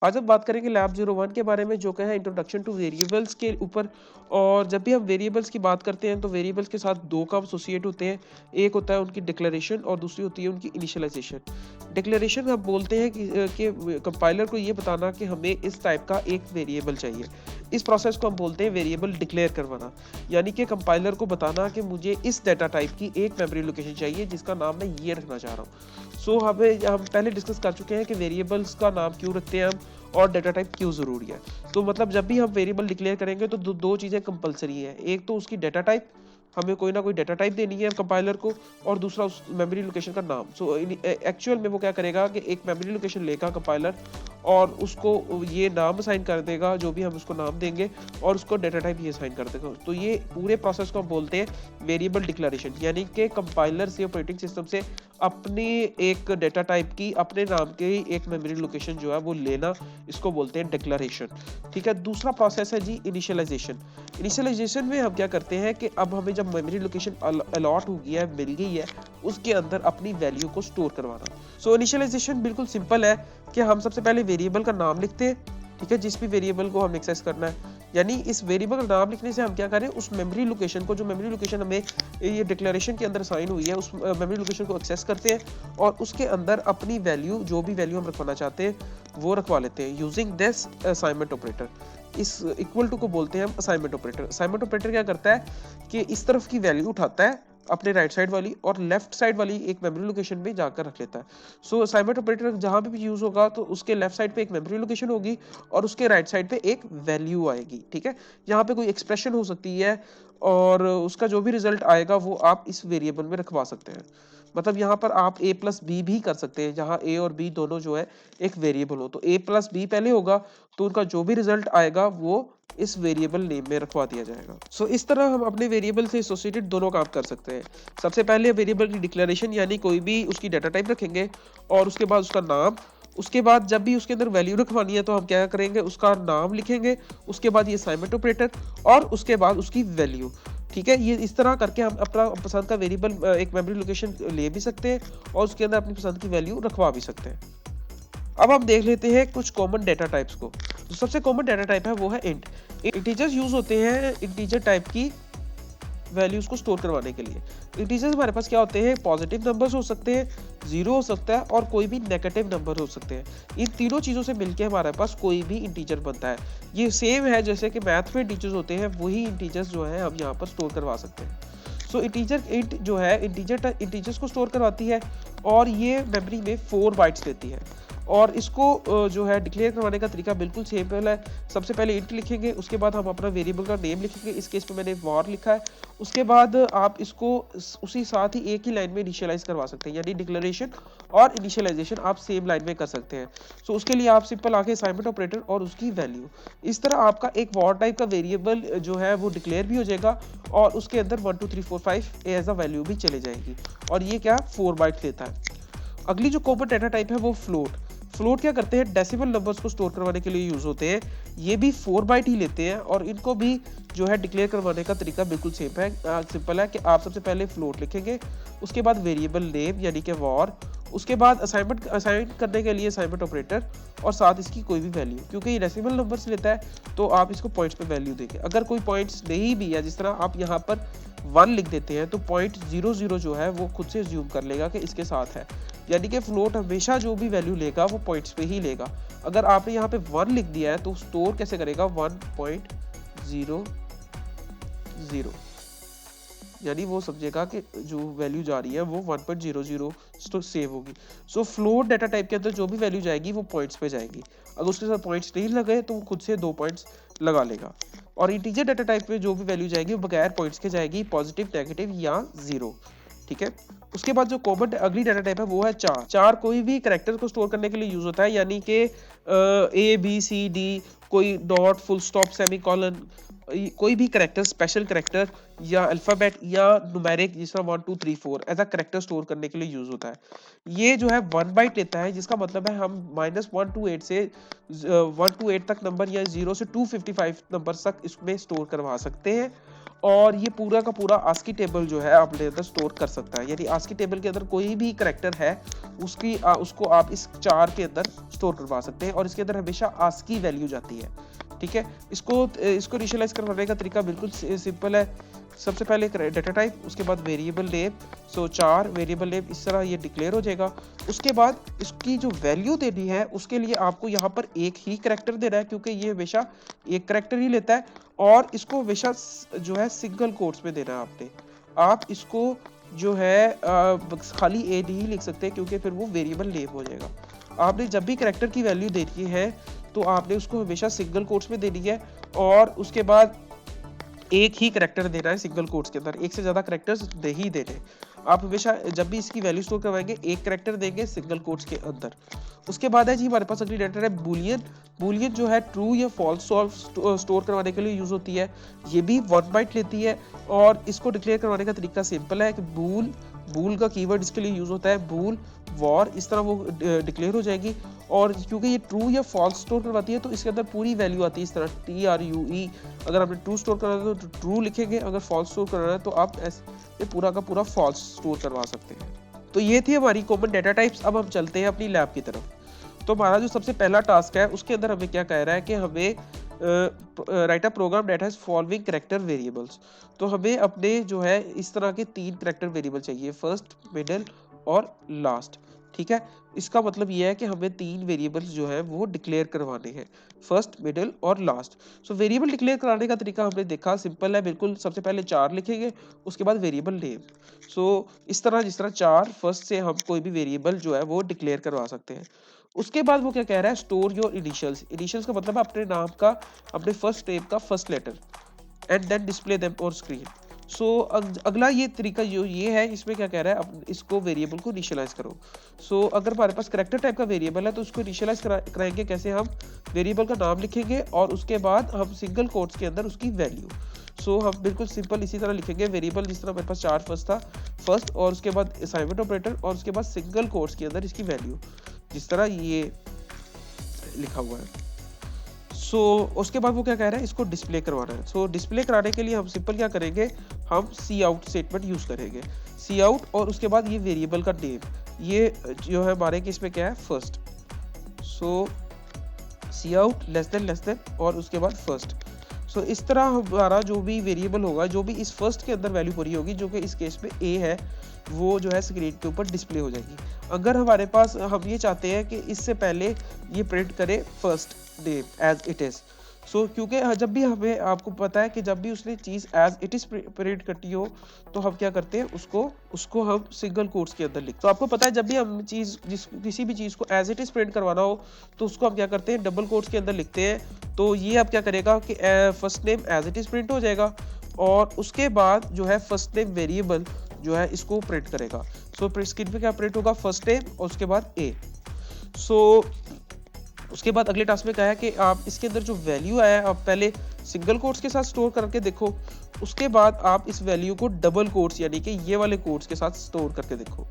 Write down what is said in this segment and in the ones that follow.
आज हम बात करेंगे लैब 01 के बारे में, जो कि है इंट्रोडक्शन टू वेरिएबल्स के ऊपर। और जब भी हम वेरिएबल्स की बात करते हैं तो वेरिएबल्स के साथ दो काम एसोसिएट होते हैं। एक होता है उनकी डिक्लेरेशन और दूसरी होती है उनकी इनिशियलाइजेशन। डिक्लेरेशन हम बोलते हैं कि कंपाइलर को ये बताना कि हमें इस टाइप का एक वेरिएबल चाहिए। इस प्रोसेस को हम बोलते हैं वेरिएबल डिक्लेयर करवाना, यानी कि कंपाइलर को बताना कि मुझे इस डाटा टाइप की एक मेमोरी लोकेशन चाहिए जिसका नाम मैं ये रखना चाह रहा हूँ। हम पहले डिस्कस कर चुके हैं कि वेरिएबल्स का नाम क्यों रखते हैं हम, और डाटा टाइप क्यों ज़रूरी है। तो मतलब जब भी हम वेरिएबल डिक्लेयर करेंगे तो दो चीज़ें कंपलसरी है। एक तो उसकी डाटा टाइप, हमें कोई ना कोई डाटा टाइप देनी है कंपाइलर को, और दूसरा उस मेमोरी लोकेशन का नाम। सो एक्चुअल में वो क्या करेगा कि एक मेमोरी लोकेशन लेगा कंपाइलर और उसको ये नाम असाइन कर देगा, जो भी हम उसको नाम देंगे, और उसको डाटा टाइप ये असाइन कर देगा। तो ये पूरे प्रोसेस को हम बोलते हैं वेरिएबल डिक्लेरेशन, यानी कि कंपाइलर से ऑपरेटिंग सिस्टम से अपनी एक डाटा टाइप की अपने नाम के एक मेमोरी लोकेशन जो है वो लेना, इसको बोलते हैं डिक्लेरेशन। ठीक है। दूसरा प्रोसेस है जी इनिशियलाइजेशन। इनिशियलाइजेशन में हम क्या करते हैं कि अब हमें जब मेमोरी लोकेशन अलॉट हो गया है, मिल गई है, उसके अंदर अपनी वैल्यू को स्टोर करवाना। सो इनिशियलाइजेशन बिल्कुल सिंपल है कि हम सबसे पहले वेरिएबल का नाम लिखते हैं। ठीक है। जिस भी वेरिएबल को हम एक्सेस करना है, यानी इस वेरिएबल का नाम लिखने से हम क्या करें, उस मेमोरी लोकेशन को, जो मेमोरी लोकेशन हमें ये डिक्लेरेशन के अंदर साइन हुई है, उस मेमोरी लोकेशन को एक्सेस करते हैं और उसके अंदर अपनी वैल्यू, जो भी वैल्यू हम रखवाना चाहते हैं, वो रखवा लेते हैं यूजिंग दिस असाइनमेंट ऑपरेटर। इस इक्वल टू को बोलते हैं हम असाइनमेंट ऑपरेटर। असाइनमेंट ऑपरेटर क्या करता है कि इस तरफ की वैल्यू उठाता है अपने राइट साइड वाली, और लेफ्ट साइड वाली एक मेमोरी लोकेशन में जाकर रख लेता है। सो असाइनमेंट ऑपरेटर जहां पे भी यूज होगा तो उसके लेफ्ट साइड पे एक मेमोरी लोकेशन होगी और उसके राइट साइड पे एक वैल्यू आएगी। ठीक है। यहाँ पे कोई एक्सप्रेशन हो सकती है और उसका जो भी रिजल्ट आएगा वो आप इस वेरिएबल में रखवा सकते हैं। मतलब यहाँ पर आप a प्लस बी भी कर सकते हैं, जहाँ a और b दोनों जो है एक वेरिएबल हो, तो a प्लस बी पहले होगा तो उनका जो भी रिजल्ट आएगा वो इस वेरिएबल नेम में रखवा दिया जाएगा। सो इस तरह हम अपने वेरिएबल से एसोसिएटेड दोनों काम कर सकते हैं। सबसे पहले वेरिएबल की डिक्लेरेशन, यानी कोई भी उसकी डाटा टाइप रखेंगे, और उसके बाद उसका नाम। उसके बाद जब भी उसके अंदर वैल्यू रखवानी है तो हम क्या करेंगे, उसका नाम लिखेंगे, उसके बाद ये असाइनमेंट ऑपरेटर, और उसके बाद उसकी वैल्यू। ठीक है। ये इस तरह करके हम अपना पसंद का वेरिएबल एक मेमोरी लोकेशन ले भी सकते हैं और उसके अंदर अपनी पसंद की वैल्यू रखवा भी सकते हैं। अब हम देख लेते हैं कुछ कॉमन डाटा टाइप्स को। जो सबसे कॉमन डाटा टाइप है वो है इंट। इंटीजर्स यूज होते हैं इंटीजर टाइप की वैल्यूज को स्टोर करवाने के लिए। इंटीजर्स हमारे पास क्या होते हैं, पॉजिटिव नंबर्स हो सकते हैं, जीरो हो सकता है, और कोई भी नेगेटिव नंबर हो सकते हैं। इन तीनों चीज़ों से मिलकर हमारे पास कोई भी इंटीजर बनता है। ये सेम है जैसे कि मैथ में इंटीजर्स होते हैं, वही इंटीजर्स जो है हम यहाँ पर स्टोर करवा सकते हैं। सो इंटीजर इंट जो है इंटीजर्स को स्टोर करवाती है, और ये मेमोरी में 4 बाइट्स लेती है। और इसको जो है डिक्लेयर करवाने का तरीका बिल्कुल सिंपल है। सबसे पहले इंट लिखेंगे, उसके बाद हम अपना वेरिएबल का नेम लिखेंगे, इस केस में मैंने वॉर लिखा है। उसके बाद आप इसको उसी साथ ही एक ही लाइन में इनिशियलाइज करवा सकते हैं, यानी डिक्लेरेशन और इनिशियलाइजेशन आप सेम लाइन में कर सकते हैं। सो उसके लिए आप सिंपल आके असाइनमेंट ऑपरेटर और उसकी वैल्यू, इस तरह आपका एक वॉर टाइप का वेरिएबल जो है वो डिक्लेयर भी हो जाएगा, और उसके अंदर 1 2 3 4 5 एज अ वैल्यू भी चले जाएगी, और ये क्या 4 बाइट लेता है। अगली जो कॉमन डाटा टाइप है वो फ्लोट। फ्लोट क्या करते हैं, डेसिमल नंबर्स को स्टोर करवाने के लिए यूज होते हैं। ये भी 4 बाइट ही लेते हैं, और इनको भी जो है डिक्लेयर करवाने का तरीका बिल्कुल सिंपल है कि आप सबसे पहले फ्लोट लिखेंगे, उसके बाद वेरिएबल नेम यानी कि वॉर, उसके बाद असाइन करने के लिए असाइनमेंट ऑपरेटर, और साथ इसकी कोई भी वैल्यू। क्योंकि ये डेसिमल नंबर्स लेता है तो आप इसको पॉइंट्स पे वैल्यू देंगे। अगर कोई पॉइंट्स नहीं भी है, जिस तरह आप यहाँ पर 1 लिख देते हैं, तो 0.00 जो है वो खुद से ज्यूम कर लेगा कि इसके साथ है, यानी कि फ्लोट हमेशा जो भी वैल्यू लेगा वो पॉइंट्स पे ही लेगा। अगर आपने यहाँ पे 1 लिख दिया है तो स्टोर कैसे करेगा 1.00, यानी वो समझेगा कि जो वैल्यू जा रही है वो 1.00 सेव होगी। सो फ्लोट डाटा टाइप के अंदर जो भी वैल्यू जाएगी वो पॉइंट्स पे जाएगी। अगर उसके साथ पॉइंट्स नहीं लगे तो वो खुद से 2 पॉइंट्स लगा लेगा। और इंटीजर डाटा टाइप में जो भी वैल्यू जाएगी वो बगैर पॉइंट्स के जाएगी, पॉजिटिव, नेगेटिव या 0। ठीक है। उसके बाद जो कॉमन अगली डाटा टाइप है वो है चार। चार कोई भी कैरेक्टर को स्टोर करने के लिए यूज होता है, यानी कि ABCD, कोई डॉट, फुल स्टॉप, सेमीकोलन, कोई भी कैरेक्टर, स्पेशल कैरेक्टर या अल्फाबेट या न्यूमेरिक, जिस तरह 1 2 3 4 एज अ कैरेक्टर स्टोर करने के लिए यूज होता है। ये जो है 1 बाइट लेता है, जिसका मतलब है हम -1 to 8 से 1 to 8 तक नंबर, या 0 से 255 नंबर तक इसमें स्टोर करवा सकते हैं। और ये पूरा का पूरा ASCII टेबल जो है अपने अंदर स्टोर कर सकता है। यानी ASCII टेबल के अंदर कोई भी करैक्टर है उसको आप इस 4 के अंदर स्टोर करवा सकते हैं और इसके अंदर हमेशा ASCII वैल्यू जाती है। ठीक है, इसको इनिशियलाइज करवाने का तरीका बिल्कुल सिंपल है। सबसे पहले डेटा टाइप, उसके बाद वेरिएबल नेम, 4 वेरिएबल नेम इस तरह ये डिक्लेयर हो जाएगा। उसके बाद इसकी जो वैल्यू देनी है उसके लिए आपको यहाँ पर एक ही करैक्टर देना है, क्योंकि ये हमेशा एक करैक्टर ही लेता है और इसको हमेशा जो है सिंगल कोट्स में देना है आपने। आप इसको जो है खाली ए नहीं लिख सकते, क्योंकि फिर वो वेरिएबल नेम हो जाएगा। आपने जब भी करैक्टर की वैल्यू देनी है तो आपने उसको हमेशा सिंगल कोट्स में देनी है और उसके बाद एक ही करैक्टर देना है सिंगल कोट्स के अंदर, एक से ज्यादा करैक्टर्स नहीं देने। आप हमेशा जब भी इसकी वैल्यू स्टोर करवाएंगे एक करैक्टर देंगे सिंगल कोट्स के अंदर। उसके बाद है जी हमारे पास अगली डेटा है बूलियन। बूलियन जो है ट्रू या फॉल्स स्टोर करवाने के लिए यूज होती है। ये भी 1 बाइट लेती है और इसको डिक्लेयर करवाने का तरीका सिंपल है कि बूल का कीवर्ड इसके लिए यूज होता है बूल वॉर, इस तरह वो डिक्लेयर हो जाएगी। और क्योंकि ये ट्रू या फॉल्स स्टोर करवाती है तो इसके अंदर पूरी वैल्यू आती है इस तरह TRUE। अगर आपने ट्रू स्टोर करना है तो ट्रू लिखेंगे, अगर फॉल्स स्टोर करना है तो आप ऐसे पूरा का पूरा फॉल्स स्टोर करवा सकते हैं। तो ये थी हमारी कॉमन डेटा टाइप्स। अब हम चलते हैं अपनी लैब की तरफ। तो हमारा जो सबसे पहला टास्क है उसके अंदर हमें क्या कह रहा है कि हमें write a program that has following character variables. तो हमें अपने जो है इस तरह के 3 करैक्टर वेरिएबल चाहिए, फर्स्ट, मिडिल और लास्ट। ठीक है, इसका मतलब ये है कि हमें 3 वेरिएबल्स जो है वो डिक्लेयर करवाने हैं, फर्स्ट, मिडिल और लास्ट। सो वेरिएबल डिक्लेयर कराने का तरीका हमने देखा सिंपल है बिल्कुल। सबसे पहले 4 लिखेंगे, उसके बाद वेरिएबल नेम। सो इस तरह जिस तरह 4 फर्स्ट से हम कोई भी वेरिएबल जो है वो डिक्लेयर करवा सकते हैं। उसके बाद वो क्या कह रहा है, स्टोर योर इनिशियल्स। इनिशियल्स का मतलब है अपने नाम का, अपने फर्स्ट नेम का first letter, and then display them on screen. So अगला ये तरीका जो ये है, इसमें क्या कह रहा है, अब इसको वेरिएबल को इनिशियलाइज करो। सो अगर हमारे पास करैक्टर टाइप का वेरिएबल है तो उसको इनिशियलाइज कराएंगे कैसे, हम वेरिएबल का नाम लिखेंगे और उसके बाद हम सिंगल कोट्स के अंदर उसकी वैल्यू। सो हम बिल्कुल सिंपल इसी तरह लिखेंगे वेरिएबल, जिस तरह मेरे पास 4 फर्स्ट था, फर्स्ट, और उसके बाद असाइनमेंट ऑपरेटर और उसके बाद सिंगल कोट्स के अंदर इसकी वैल्यू, जिस तरह ये लिखा हुआ है। सो उसके बाद वो क्या कह रहा है, इसको डिस्प्ले करवाना है। सो डिस्प्ले कराने के लिए हम सिंपल क्या करेंगे, हम सी आउट स्टेटमेंट यूज करेंगे, सी आउट, और उसके बाद ये वेरिएबल का नेम, ये जो है हमारे केस में क्या है, फर्स्ट। सो सी आउट लेस देन और उसके बाद फर्स्ट। सो इस तरह हमारा जो भी वेरिएबल होगा, जो भी इस फर्स्ट के अंदर वैल्यू पूरी होगी, जो कि इस केस में ए है, वो जो है स्क्रीन के ऊपर डिस्प्ले हो जाएगी। अगर हमारे पास हम ये चाहते हैं कि इससे पहले ये प्रिंट करे first name as it is. So क्योंकि जब भी हमें, आपको पता है कि जब भी उसने चीज़ एज इट इज प्रिंट करती हो तो हम क्या करते हैं, उसको हम सिंगल कोट्स के अंदर लिखते हैं। तो आपको पता है जब भी हम किसी भी चीज़ को एज इट इज प्रिंट करवाना हो तो उसको हम क्या करते हैं, डबल कोट्स के अंदर लिखते हैं। तो ये अब क्या करेगा कि first name as it is print हो जाएगा और उसके बाद जो है फर्स्ट नेम वेरिएबल जो है इसको प्रिंट करेगा। सो स्क्रीन पे क्या प्रिंट होगा, फर्स्ट नेम और उसके बाद ए। सो उसके बाद अगले टास्क में कहा है कि आप इसके अंदर जो वैल्यू आया है आप पहले सिंगल कोट्स के साथ स्टोर करके देखो, उसके बाद आप इस वैल्यू को डबल कोट्स यानी कि ये वाले कोट्स के साथ स्टोर करके देखो।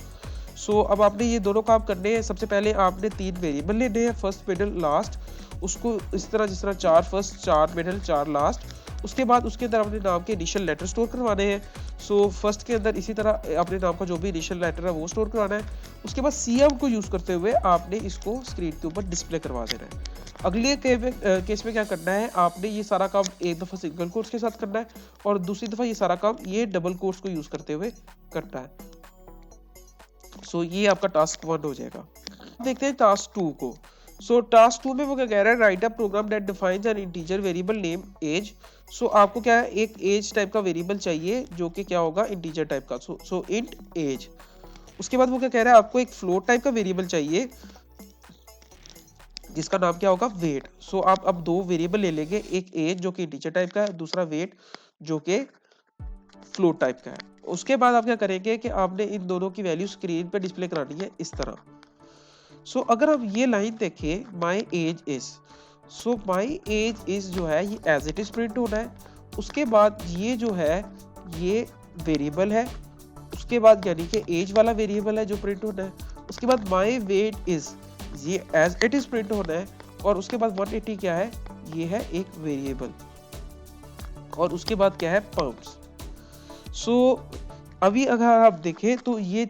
सो अब आपने ये दोनों काम करने हैं। सबसे पहले आपने 3 वेरिएबल लेने हैं, फर्स्ट, मिडिल, लास्ट। उसको इस तरह जिस तरह 4 फर्स्ट, 4 मिडिल, 4 लास्ट। उसके बाद उसके अंदर अपने नाम के इनिशियल लेटर स्टोर करवाने हैं। सो फर्स्ट के अंदर इसी तरह अपने नाम का जो भी इनिशियल लेटर है वो स्टोर करवाना है। उसके बाद सी आउट को यूज करते हुए आपने इसको स्क्रीन के ऊपर डिस्प्ले करवा देना है। अगले केस में क्या करना है, आपने ये सारा काम एक दफ़ा सिंगल कोट्स के साथ करना है और दूसरी दफ़ा ये सारा काम ये डबल कोट्स को यूज करते हुए करना है। सो ये आपका टास्क 1 हो जाएगा। देखते हैं टास्क 2 को। सो टास्क 2 में वो क्या कह रहा है, write a program that defines an integer variable name age. So आपको क्या है, एक एज टाइप का वेरिएबल चाहिए जो कि क्या होगा, इंटीजर टाइप का। सो इंट एज। उसके बाद वो क्या कह रहा है, आपको एक फ्लोट टाइप का वेरिएबल चाहिए जिसका नाम क्या होगा, वेट। सो आप अब 2 वेरिएबल ले लेंगे, एक एज जो कि इंटीजर टाइप का है, दूसरा वेट जो कि फ्लोट टाइप का है। उसके बाद आप क्या करेंगे कि आपने इन दोनों की वैल्यू स्क्रीन पे डिस्प्ले करानी है इस तरह। सो अगर हम ये लाइन देखें, my age is, so my age is जो है ये एज इट इज प्रिंट होना है। उसके बाद ये जो है ये वेरिएबल है, उसके बाद यानी कि एज वाला वेरिएबल है जो प्रिंट होना है। उसके बाद माई वेट इज, ये एज इट इज प्रिंट होना है। और उसके बाद 180 क्या है, ये है एक वेरिएबल। और उसके बाद क्या है, पाउंड्स। सो अभी अगर आप देखें तो ये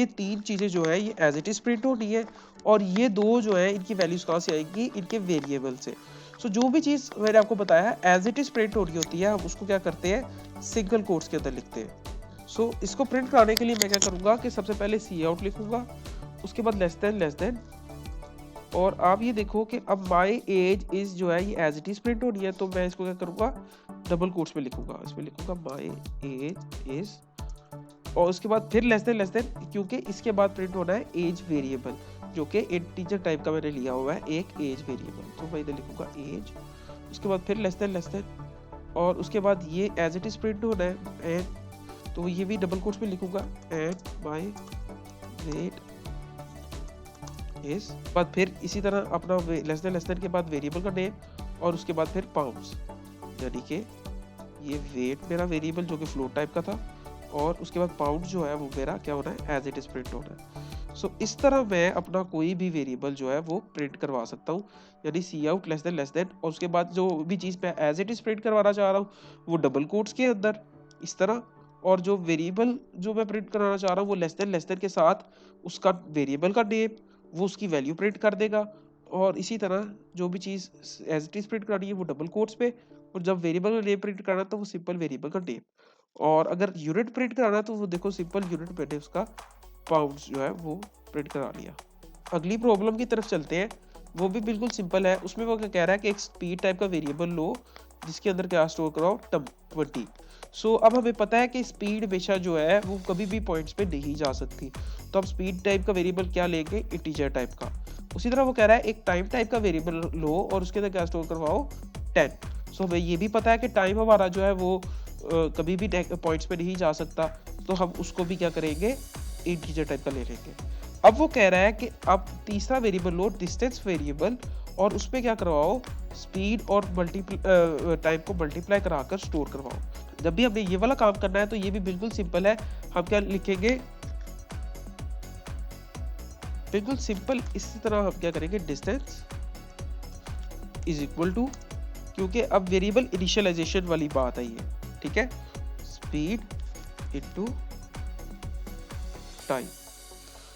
तीन चीज़ें जो है ये एज इट इज़ प्रिंट होनी है, और ये दो जो है इनकी वैल्यूज कहाँ से आएंगी, इनके वेरिएबल से। सो जो भी चीज़ मैंने आपको बताया एज इट इज़ प्रिंट हो रही होती है, हम उसको क्या करते हैं, सिंगल कोट्स के अंदर लिखते हैं। सो इसको प्रिंट कराने के लिए मैं क्या करूँगा कि सबसे पहले सी आउट लिखूंगा, उसके बाद लेस देन, और आप ये देखो कि अब माई एज इज जो है ये एज इट इज प्रिंट होनी है, तो मैं इसको क्या करूँगा, डबल कोट्स में लिखूंगा, इसमें लिखूंगा माई एज इज, और उसके बाद फिर लेस देन, क्योंकि इसके बाद प्रिंट होना है एज वेरिएबल, जो कि इंटीजर टाइप का मैंने लिया हुआ है एक एज वेरिएबल, तो मैं इधर लिखूंगा एज, उसके बाद फिर लेस देन, और उसके बाद ये एज इट इज प्रिंट होना है एंड, तो ये भी डबल कोट्स में लिखूंगा एंड माई वेट इज, बाद फिर इसी तरह अपना लेस देन के बाद वेरिएबल का नेम, और उसके बाद फिर पाउंड्स, यानी कि ये वेट मेरा वेरिएबल जो कि फ्लोट टाइप का था, और उसके बाद पाउंड जो है वो मेरा क्या होना है, एज इट इज प्रिंट होना है। सो इस तरह मैं अपना कोई भी वेरिएबल जो है वो प्रिंट करवा सकता हूँ, यानी सी आउट लेस देन, और उसके बाद जो भी चीज़ मैं एज इट इज प्रिंट करवाना चाह रहा हूँ वो डबल कोट्स के अंदर इस तरह, और जो वेरिएबल जो मैं प्रिंट कराना चाह रहा हूँ वो लेस देन के साथ उसका वेरिएबल का नेम, वो उसकी वैल्यू प्रिंट कर देगा, और इसी तरह जो भी चीज़ एज इट इज प्रिंट करानी है वो डबल कोट्स पे, और जब वेरिएबल का नेम प्रिंट करना तो वो सिंपल वेरिएबल का नेम, और अगर यूनिट प्रिंट कराना तो वो देखो सिंपल यूनिट मैंने उसका पाउंड्स जो है वो प्रिंट करा लिया। अगली प्रॉब्लम की तरफ चलते हैं, वो भी बिल्कुल सिंपल है। उसमें वो क्या कह रहा है कि एक स्पीड टाइप का वेरिएबल लो जिसके अंदर क्या स्टोर कराओ, 20। सो अब हमें पता है कि स्पीड हमेशा जो है वो कभी भी पॉइंट्स पे नहीं जा सकती, तो अब स्पीड टाइप का वेरिएबल क्या लेंगे, इंटीजर टाइप का। उसी तरह वो कह रहा है एक टाइम टाइप का वेरिएबल लो और उसके अंदर क्या स्टोर करवाओ, 10। सो हमें ये भी पता है कि टाइम हमारा जो है वो कभी भी पॉइंट्स पे नहीं जा सकता, तो हम उसको भी क्या करेंगे, इंटीजर टाइप का ले लेंगे। अब वो कह रहा है कि अब तीसरा वेरिएबल लो, डिस्टेंस वेरिएबल, और उसमें क्या करवाओ, स्पीड और टाइम को मल्टीप्लाई कराकर स्टोर करवाओ। जब भी हमने ये वाला काम करना है तो ये भी बिल्कुल सिंपल है, हम क्या लिखेंगे, बिल्कुल सिंपल इसी तरह हम क्या करेंगे, डिस्टेंस इज इक्वल टू, क्योंकि अब वेरिएबल इनिशियलाइजेशन वाली बात आई है, ठीक है, स्पीड इनटू टाइम।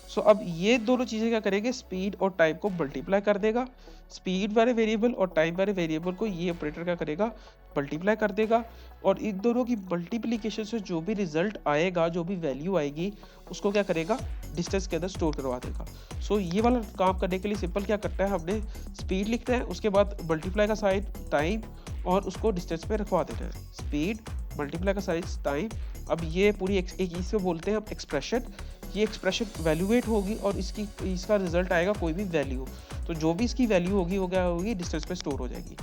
सो अब ये दोनों चीजें क्या करेंगे, स्पीड और टाइम को मल्टीप्लाई कर देगा, स्पीड वाले वेरिएबल और टाइम वाले वेरिएबल को ये ऑपरेटर क्या करेगा, मल्टीप्लाई कर देगा, और इन दोनों की मल्टीप्लिकेशन से जो भी रिजल्ट आएगा, जो भी वैल्यू आएगी, उसको क्या करेगा, डिस्टेंस के अंदर स्टोर करवा देगा। सो ये वाला काम करने के लिए सिंपल क्या करना है, हमने स्पीड लिखना है, उसके बाद मल्टीप्लाई का साइन टाइम, और उसको डिस्टेंस पे रखवा देना है, स्पीड मल्टीप्लाई का साइन टाइम। अब ये पूरी एक इसको बोलते हैं हम एक्सप्रेशन, ये एक्सप्रेशन वैल्यूएट होगी और इसका रिजल्ट आएगा कोई भी वैल्यू, तो जो भी इसकी वैल्यू होगी वो क्या होगी, डिस्टेंस पे स्टोर हो जाएगी,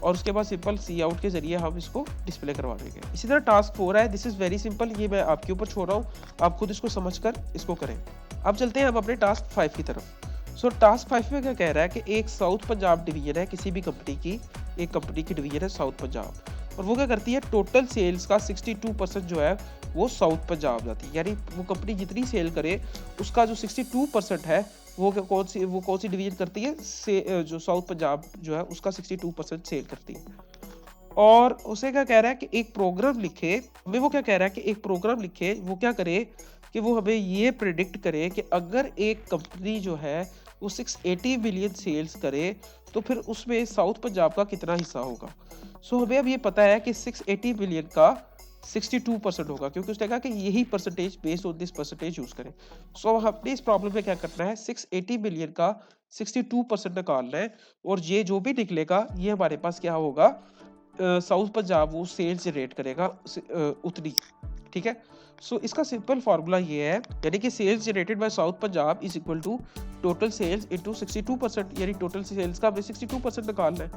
और उसके बाद सिंपल सी आउट के जरिए हम इसको डिस्प्ले करवा देंगे। इसी तरह टास्क 4 है, दिस इज वेरी सिंपल, ये मैं आपके ऊपर छोड़ रहा हूँ, आप खुद इसको समझकर इसको करें। अब चलते हैं हम अपने टास्क 5 की तरफ। सो टास्क 5 में क्या कह रहा है कि एक साउथ पंजाब डिवीजन है किसी भी कंपनी की, एक कंपनी की डिवीजन है साउथ पंजाब, और वो क्या करती है, टोटल सेल्स का 62% जो है वो साउथ पंजाब जाती है, यानी वो कंपनी जितनी सेल करे उसका जो 62% है वो कौन सी डिवीजन करती है, जो साउथ पंजाब जो है उसका 62% सेल करती है। और उसे क्या कह रहा है कि एक प्रोग्राम लिखे, हमें वो क्या कह रहा है कि एक प्रोग्राम लिखे, वो क्या करे कि वो हमें ये प्रिडिक्ट करे कि अगर एक कंपनी जो है वो 680 मिलियन सेल्स करे तो फिर उसमें साउथ पंजाब का कितना हिस्सा होगा। सो हमें अब ये पता है कि 680 मिलियन का 62% होगा, क्योंकि उसने कहा कि यही percentage based on this percentage use करें। सो हमने इस प्रॉब्लम में क्या करना है, 680 मिलियन का 62% निकालना है, और ये जो भी निकलेगा ये हमारे पास क्या होगा, साउथ पंजाब वो सेल्स जनरेट करेगा उतनी, ठीक है। सो इसका सिंपल फार्मूला ये है, यानी कि sales generated by south Punjab is equal to total sales into 62%, यानी टोटल सेल्स का हमें 62% निकालना है।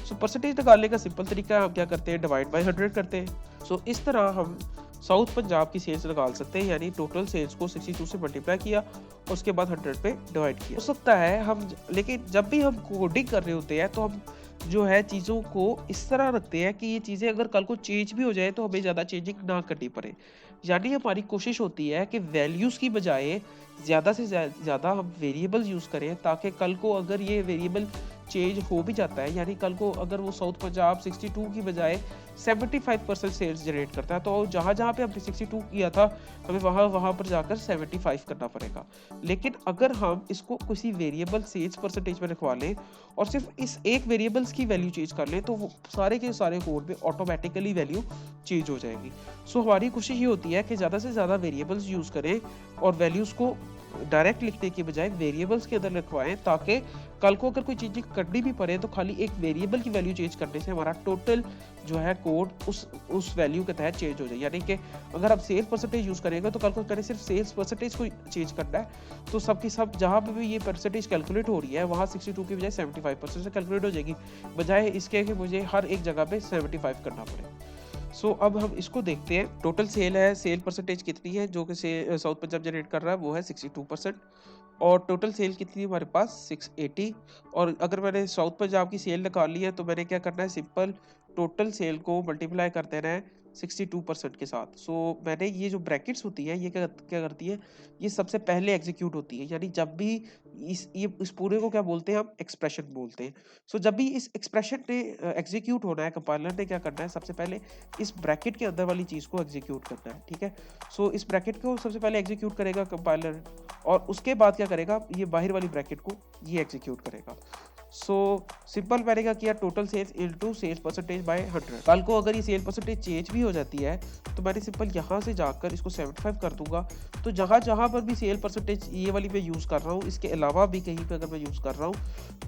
सो परसेंटेज निकालने का सिंपल तरीका हम क्या करते हैं, डिवाइड बाय 100 करते हैं। सो इस तरह हम साउथ पंजाब की सेल्स निकाल सकते हैं, यानी टोटल सेल्स को 62 से मल्टीप्लाई किया और उसके बाद 100 पे डिवाइड किया। हो सकता है हम, लेकिन जब भी हम कोडिंग कर रहे होते हैं तो हम जो है चीज़ों को इस तरह रखते हैं कि ये चीज़ें अगर कल को चेंज भी हो जाए तो हमें ज़्यादा चेंजिंग ना करनी पड़े, यानी हमारी कोशिश होती है कि वैल्यूज़ की बजाय ज़्यादा से ज़्यादा हम वेरिएबल यूज़ करें, ताकि कल को अगर ये वेरिएबल चेंज हो भी जाता है, यानी कल को अगर वो साउथ पंजाब 62 की बजाय 75% सेल्स जनरेट करता है, तो जहाँ जहाँ पे हमने 62 किया था हमें वहाँ पर जाकर 75 करना पड़ेगा। लेकिन अगर हम इसको किसी वेरिएबल सेल्स परसेंटेज में रखवा लें और सिर्फ इस एक वेरिएबल्स की वैल्यू चेंज कर लें, तो वो सारे के सारे कोड में ऑटोमेटिकली वैल्यू चेंज हो जाएगी। सो हमारी कोशिश ये होती है कि ज़्यादा से ज़्यादा वेरिएबल्स यूज़ करें और वैल्यूज़ को डायरेक्ट लिखने की बजाय वेरिएबल्स के अंदर लिखवाएं, ताकि कल को अगर कोई चीज़ें करनी भी पड़े तो खाली एक वेरिएबल की वैल्यू चेंज करने से हमारा टोटल जो है कोड उस वैल्यू के तहत चेंज हो जाए। यानी कि अगर आप सेल्स परसेंटेज यूज़ करेंगे तो कल को करें सिर्फ सेल्स परसेंटेज को चेंज करना है, तो सबकी सब जहाँ पे भी ये परसेंटेज कैलकुलेट हो रही है वहाँ 62 की बजाय 75% से कैलकुलेट हो जाएगी, बजाय इसके कि मुझे हर एक जगह पे 75 करना पड़े। अब हम इसको देखते हैं। टोटल सेल है, सेल परसेंटेज कितनी है जो कि साउथ पंजाब जनरेट कर रहा है, वो है 62%। और टोटल सेल कितनी है हमारे पास 680। और अगर मैंने साउथ पंजाब की सेल निकालनी है तो मैंने क्या करना है, सिंपल टोटल सेल को मल्टीप्लाई कर देना है 62% के साथ। मैंने ये जो ब्रैकेट्स होती है ये क्या क्या करती है, ये सबसे पहले एग्जीक्यूट होती है, यानी जब भी इस पूरे को क्या बोलते हैं, हम एक्सप्रेशन बोलते हैं। जब भी इस एक्सप्रेशन ने एग्जीक्यूट होना है, कंपाइलर ने क्या करना है, सबसे पहले इस ब्रैकेट के अंदर वाली चीज़ को एग्जीक्यूट करना है। ठीक है, इस ब्रैकेट को सबसे पहले एग्जीक्यूट करेगा कंपाइलर, और उसके बाद क्या करेगा, ये बाहर वाली ब्रैकेट को ये एग्जीक्यूट करेगा। सिंपल मैंने क्या किया, total sales into sales percentage by 100। कल को अगर ये सेल परसेंटेज चेंज भी हो जाती है तो मैंने सिंपल यहाँ से जाकर इसको 75 कर दूंगा। तो जहाँ जहाँ पर भी सेल परसेंटेज ये वाली मैं यूज़ कर रहा हूँ, इसके अलावा भी कहीं पे अगर मैं यूज़ कर रहा हूँ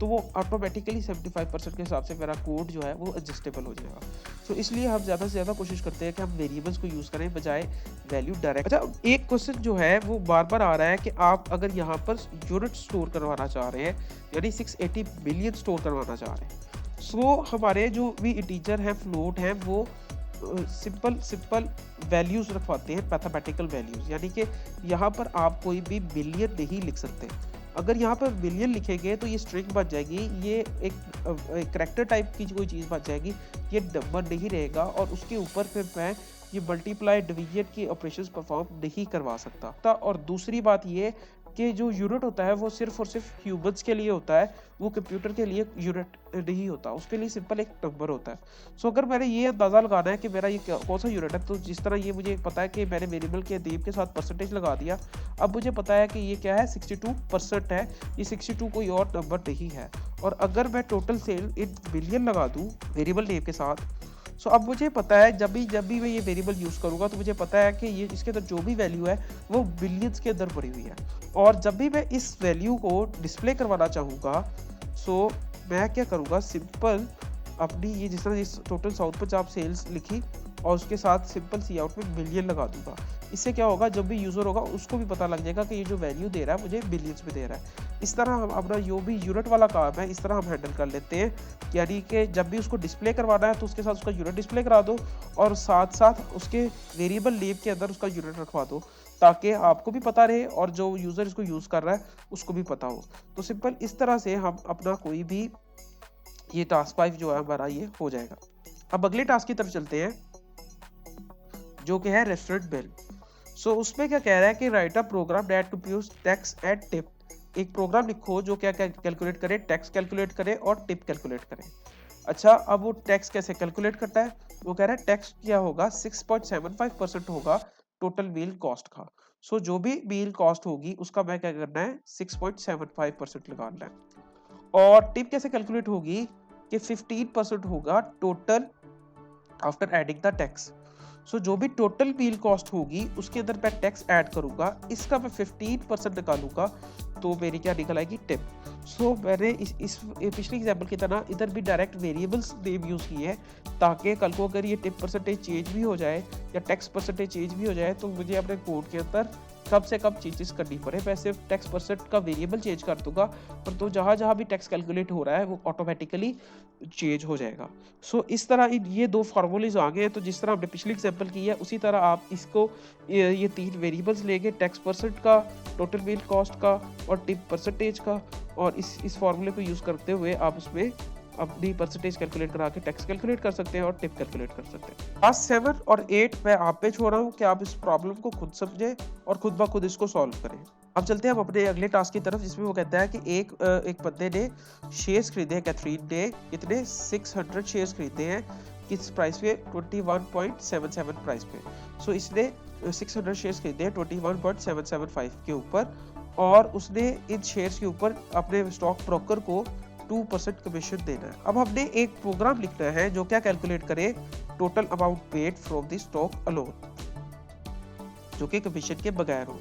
तो वो ऑटोमेटिकली 75% के हिसाब से मेरा कोड जो है वो एडजस्टेबल हो जाएगा। इसलिए हम ज़्यादा से ज़्यादा कोशिश करते हैं कि हम वेरिएबल्स को यूज़ करें बजाय वैल्यू डायरेक्ट। अच्छा, एक क्वेश्चन जो है वो बार बार आ रहा है कि आप अगर यहाँ पर यूनिट स्टोर करवाना चाह रहे हैं, यानी 680 बिलियन स्टोर करवाना चाह रहे हैं, हमारे जो भी इंटीजर हैं, फ्लोट हैं, वो सिंपल वैल्यूज रखवाते हैं, मैथमेटिकल वैल्यूज, यानी कि यहाँ पर आप कोई भी बिलियन नहीं लिख सकते। अगर यहाँ पर बिलियन लिखेंगे तो ये स्ट्रिंग बन जाएगी, ये एक करैक्टर टाइप की कोई चीज़ बन जाएगी, ये नंबर नहीं रहेगा, और उसके ऊपर फिर मैं ये मल्टीप्लाई डिवीजन की ऑपरेशंस परफॉर्म नहीं करवा सकता। और दूसरी बात ये कि जो यूनिट होता है वो सिर्फ और सिर्फ ह्यूमंस के लिए होता है, वो कंप्यूटर के लिए यूनिट नहीं होता, उसके लिए सिंपल एक नंबर होता है। अगर मैंने ये अंदाज़ा लगाना है कि मेरा ये कौन सा यूनिट है, तो जिस तरह ये मुझे पता है कि मैंने वेरिएबल के नेम के साथ परसेंटेज लगा दिया, अब मुझे पता है कि ये क्या है, 62% है, ये 62 कोई और नंबर नहीं है। और अगर मैं टोटल सेल इन बिलियन लगा दूँ वेरिएबल नेम के साथ, अब मुझे पता है जब भी मैं ये वेरिएबल यूज़ करूँगा तो मुझे पता है कि ये इसके अंदर जो भी वैल्यू है वो बिलियंस के अंदर पड़ी हुई है। और जब भी मैं इस वैल्यू को डिस्प्ले करवाना चाहूँगा, मैं क्या करूँगा, सिंपल अपनी ये जिस तरह इस टोटल साउथ पंजाब सेल्स लिखी और उसके साथ सिंपल सी आउट में बिलियन लगा दूंगा। इससे क्या होगा, जब भी यूज़र होगा उसको भी पता लग जाएगा कि ये जो वैल्यू दे रहा है मुझे बिलियंस में दे रहा है। इस तरह हम अपना जो भी यूनिट वाला काम है इस तरह हम हैंडल कर लेते हैं, यानी कि जब भी उसको डिस्प्ले करवाना है तो उसके साथ उसका यूनिट डिस्प्ले करा दो और साथ साथ उसके वेरिएबल नेम के अंदर उसका यूनिट रखवा दो, ताकि आपको भी पता रहे और जो यूज़र इसको यूज़ कर रहा है उसको भी पता हो। तो सिंपल इस तरह से हम अपना कोई भी ये टास्क 5 जो है हमारा ये हो जाएगा। अब अगले टास्क की तरफ चलते हैं जो कि है रेस्टोरेंट बिल। उसमें क्या कह रहा है कि write a program that computes tax and tip. एक प्रोग्राम लिखो जो क्या कैलकुलेट करे, टैक्स कैलकुलेट करे और टिप कैलकुलेट करे। अच्छा, अब वो टैक्स कैसे कैलकुलेट करता है, वो कह रहा है टैक्स क्या होगा, 6.75% होगा टोटल मील कॉस्ट का। जो भी मील कॉस्ट होगी उसका मैं क्या करना है, 6.75% लगाना है। और टिप कैसे कैलकुलेट होगी कि 15% होगा total after adding the tax. जो भी टोटल मील कॉस्ट होगी उसके अंदर मैं टैक्स ऐड करूंगा, इसका मैं 15% निकालूंगा तो मेरी क्या निकल आएगी, टिप। मैंने इस पिछले एग्जाम्पल की तरह इधर भी डायरेक्ट वेरिएबल्स नेम यूज़ किए हैं, ताकि कल को अगर ये टिप परसेंटेज चेंज भी हो जाए या टैक्स परसेंटेज चेंज भी हो जाए तो मुझे अपने कोड के अंदर कम से कम चेंजेस करनी पड़े। मैं सिर्फ टैक्स परसेंट का वेरिएबल चेंज कर दूंगा, पर तो जहाँ जहाँ भी टैक्स कैलकुलेट हो रहा है वो ऑटोमेटिकली चेंज हो जाएगा। इस तरह ये दो फार्मूलेज आ गए हैं। तो जिस तरह हमने पिछली एग्जाम्पल की है उसी तरह आप इसको ये 3 वेरिएबल्स लेंगे, टैक्स परसेंट का, टोटल मील कॉस्ट का और टिप परसेंटेज का, और इस फार्मूले को यूज़ करते हुए आप उसमें अपनी परसेंटेज कैलकुलेट करा के टैक्स कैलकुलेट कर सकते हैं और टिप कैलकुलेट कर सकते हैं। टास्क 7 और 8 मैं आप पे छोड़ रहा हूँ कि आप इस प्रॉब्लम को खुद समझें और खुद ब खुद इसको सॉल्व करें। अब चलते हैं हम अपने अगले टास्क की तरफ, जिसमें वो कहता है कि एक बंदे ने शेयर्स खरीदे हैं, कैथरीन ने कितने 600 शेयर्स खरीदे हैं, किस प्राइस पे 21.77 प्राइस पे। सो इसने 600 शेयर्स खरीदे हैं 21.775 के ऊपर, और उसने इन शेयर्स के ऊपर अपने स्टॉक ब्रोकर को 2% कमीशन देना है। अब हमने एक प्रोग्राम लिखना है जो क्या कैलकुलेट करे total amount paid from the stock alone, जो कि कमीशन के बगैर हो।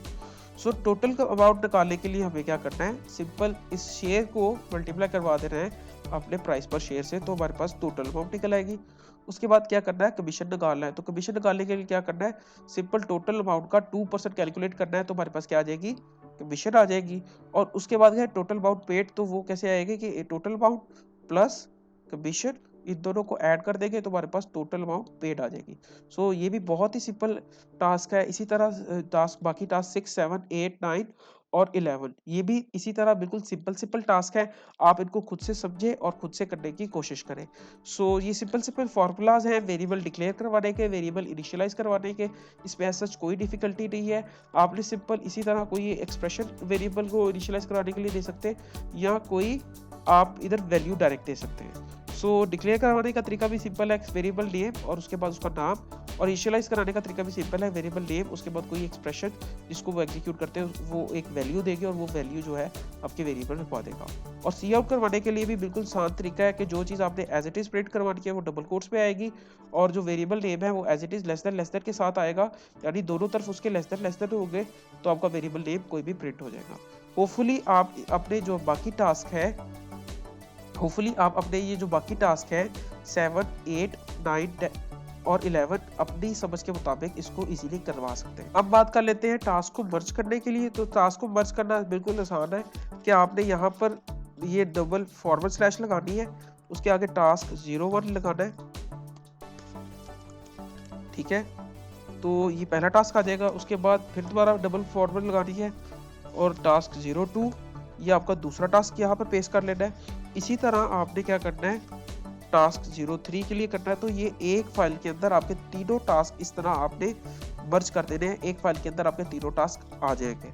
सो टोटल का अमाउंट निकालने के लिए हमें क्या करना है, सिंपल इस शेयर को मल्टीप्लाई करवा देना है अपने प्राइस पर शेयर से, तो हमारे पास टोटल अमाउंट निकल आएगी। उसके बाद क्या करना है, कमीशन निकालना है। तो कमीशन निकालने के लिए क्या करना है, सिंपल टोटल अमाउंट का 2% कैलकुलेट करना है, तो हमारे पास क्या आ जाएगी, कमीशन आ जाएगी। और उसके बाद क्या टोटल अमाउंट पेड, तो वो कैसे आएगी कि टोटल अमाउंट प्लस कमीशन, इन दोनों को ऐड कर देंगे तो हमारे पास टोटल अमाउंट पेड आ जाएगी। सो ये भी बहुत ही सिंपल टास्क है। इसी तरह टास्क बाकी टास्क 6, 7, 8, 9 और 11 ये भी इसी तरह बिल्कुल सिंपल टास्क है। आप इनको खुद से समझें और खुद से करने की कोशिश करें। सो ये सिंपल फार्मूलाज हैं वेरिएबल डिक्लेयर करवाने के, वेरिएबल इनिशियलाइज करवाने के। इसमें ऐसा कोई डिफिकल्टी नहीं है। आपने सिंपल इसी तरह कोई एक्सप्रेशन वेरिएबल को इनिशियलाइज कराने के लिए दे सकते हैं, या कोई आप इधर वैल्यू डायरेक्ट दे सकते हैं। सो डिक्लेयर करवाने का तरीका भी सिंपल है, वेरिएबल नेम और उसके बाद उसका नाम, और इनिशियलाइज कराने का तरीका भी सिंपल है, वेरिएबल नेम उसके बाद कोई एक्सप्रेशन जिसको वो एग्जीक्यूट करते हैं वो एक वैल्यू देगी, और वो वैल्यू जो है आपके वेरिएबल रखवा देगा। और सी आउट करवाने के लिए भी बिल्कुल आसान तरीका है कि जो चीज़ आपने एज इट इज प्रिंट करवानी है वो डबल कोट्स पे आएगी, और जो वेरिएबल नेम है वो as it is less than के साथ आएगा, यानी दोनों तरफ उसके लेस देन हो गए तो आपका वेरिएबल नेम कोई भी प्रिंट हो जाएगा। होपफुली आप अपने जो बाकी टास्क है ये जो बाकी टास्क है 7, 8, 9 और 11 अपनी समझ के मुताबिक इसको इजीली करवा सकते हैं। अब बात कर लेते हैं टास्क को मर्ज करने के लिए। तो टास्क को मर्ज करना बिल्कुल आसान है कि आपने यहाँ पर ये डबल फॉरवर्ड स्लैश लगानी है, उसके आगे टास्क 01 लगाना है, ठीक है। तो ये पहला टास्क आ जाएगा। उसके बाद फिर दोबारा डबल फॉरवर्ड लगानी है और टास्क 02 ये आपका दूसरा टास्क यहाँ पर पेश कर लेना है। इसी तरह आपने क्या करना है, टास्क 03 के लिए करना है। तो ये एक फाइल के अंदर आपके तीनों टास्क इस तरह आपने मर्ज कर देने हैं, एक फाइल के अंदर आपके तीनों टास्क आ जाएंगे,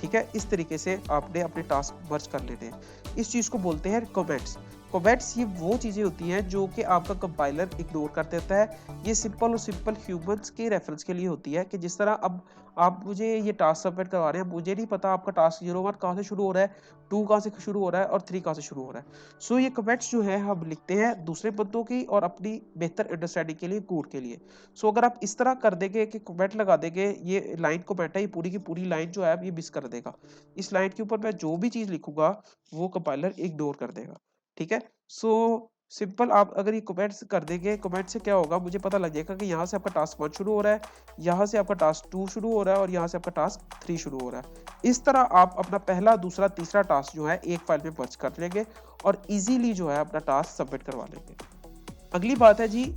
ठीक है। इस तरीके से आपने अपने टास्क मर्ज कर लेने हैं। इस चीज को बोलते हैं कमेंट्स। कमेंट्स ये वो चीजें होती हैं जो कि आपका कंपाइलर इग्नोर कर देता है। ये सिंपल ह्यूमंस के रेफरेंस के लिए होती है कि जिस तरह अब आप मुझे ये टास्क सबमिट करवा रहे हैं, मुझे नहीं पता आपका टास्क 01 कहाँ से शुरू हो रहा है, 2 कहाँ से शुरू हो रहा है और 3 कहाँ से शुरू हो रहा है। सो ये कमेंट्स जो है हम लिखते हैं दूसरे बंदों की और अपनी बेहतर अंडरस्टैंडिंग के लिए, कोड के लिए। सो अगर आप इस तरह कर देंगे कि कमेंट लगा देंगे, ये लाइन कमेंट है, ये पूरी की पूरी लाइन जो है ये मिस कर देगा। इस लाइन के ऊपर मैं जो भी चीज लिखूंगा वो कंपाइलर इग्नोर कर देगा, ठीक है। सो सिंपल आप अगर ये कमेंट्स कर देंगे, कमेंट से क्या होगा, मुझे पता लग जाएगा कि यहाँ से आपका टास्क 1 शुरू हो रहा है, यहाँ से आपका टास्क 2 शुरू हो रहा है और यहाँ से आपका टास्क 3 शुरू हो रहा है। इस तरह आप अपना पहला, दूसरा, तीसरा टास्क जो है एक फाइल में मर्ज कर लेंगे और इजीली जो है अपना टास्क सबमिट करवा लेंगे। अगली बात है जी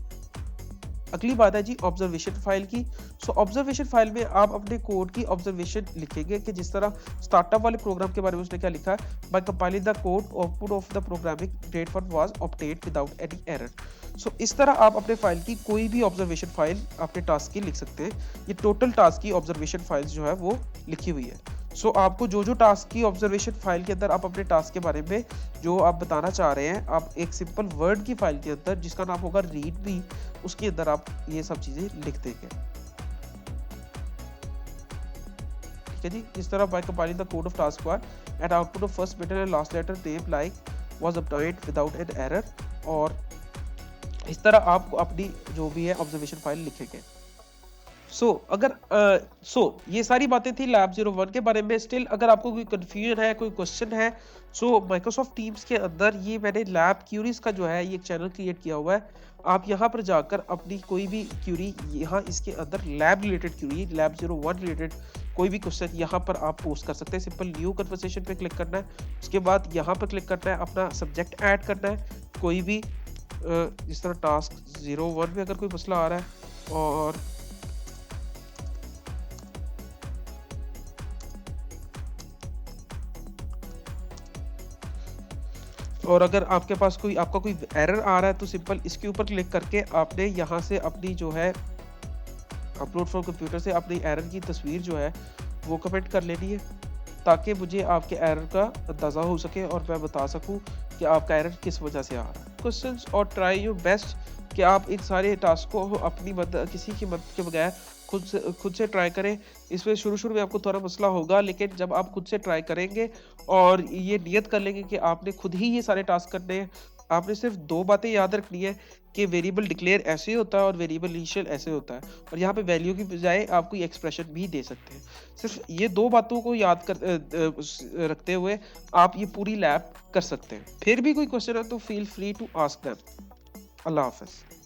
ऑब्जर्वेशन फाइल की। सो ऑब्जर्वेशन फाइल में आप अपने कोड की ऑब्जर्वेशन लिखेंगे कि जिस तरह स्टार्टअप वाले प्रोग्राम के बारे में उसने क्या लिखा है, by compiling the code output of the programming that was obtained without any error. So इस तरह आप अपने फाइल की कोई भी ऑब्जर्वेशन फाइल अपने टास्क की लिख सकते हैं। ये टोटल टास्क की ऑब्जर्वेशन फाइल्स जो है वो लिखी हुई है। सो आपको जो टास्क की ऑब्जर्वेशन फाइल के अंदर आप अपने टास्क के बारे में जो आप बताना चाह रहे हैं, आप एक सिंपल वर्ड की फाइल के अंदर जिसका नाम होगा रीड मी, उसके अंदर आप ये सब चीजें लिख देंगे, ठीक है जी। इस तरह by compiling the code of task 1 and output of first middle and last letter name like was obtained without an error, और इस तरह आप अपनी जो भी है ऑब्जर्वेशन फाइल लिखेंगे। ये सारी बातें थी लैब 01 के बारे में। स्टिल अगर आपको कोई कंफ्यूजन है, कोई क्वेश्चन है, माइक्रोसॉफ्ट टीम्स के अंदर ये मैंने लैब क्यूरीज का जो है ये एक चैनल क्रिएट किया हुआ है। आप यहाँ पर जाकर अपनी कोई भी क्यूरी, यहाँ इसके अंदर lab related query, lab 01 related कोई भी क्वेश्चन यहाँ पर आप पोस्ट कर सकते हैं। सिंपल न्यू कन्वर्सेशन पे क्लिक करना है, उसके बाद यहाँ पर क्लिक करना है, अपना सब्जेक्ट ऐड करना है, कोई भी जिस तरह टास्क 01 में अगर कोई मसला आ रहा है, और और अगर आपके पास आपका कोई एरर आ रहा है तो सिंपल इसके ऊपर क्लिक करके आपने यहाँ से अपनी जो है अपलोड फ्रॉम कंप्यूटर से अपनी एरर की तस्वीर जो है वो कमेंट कर लेनी है, ताकि मुझे आपके एरर का अंदाज़ा हो सके और मैं बता सकूं कि आपका एरर किस वजह से आ रहा है। क्वेश्चंस और ट्राई योर बेस्ट कि आप इन सारे टास्क को अपनी मदद, किसी की मदद के बगैर खुद से ट्राई करें। इसमें शुरू में आपको थोड़ा मसला होगा, लेकिन जब आप खुद से ट्राई करेंगे और ये नियत कर लेंगे कि आपने खुद ही ये सारे टास्क करने हैं, आपने सिर्फ 2 बातें याद रखनी है कि वेरिएबल डिक्लेयर ऐसे होता है और वेरिएबल इनिशियल ऐसे होता है, और यहाँ पे वैल्यू की बजाय आप कोई एक्सप्रेशन भी दे सकते हैं। सिर्फ ये 2 बातों को याद रखते हुए आप ये पूरी लैब कर सकते हैं। फिर भी कोई क्वेश्चन है तो feel free to ask them. अल्लाह हाफ़िज़।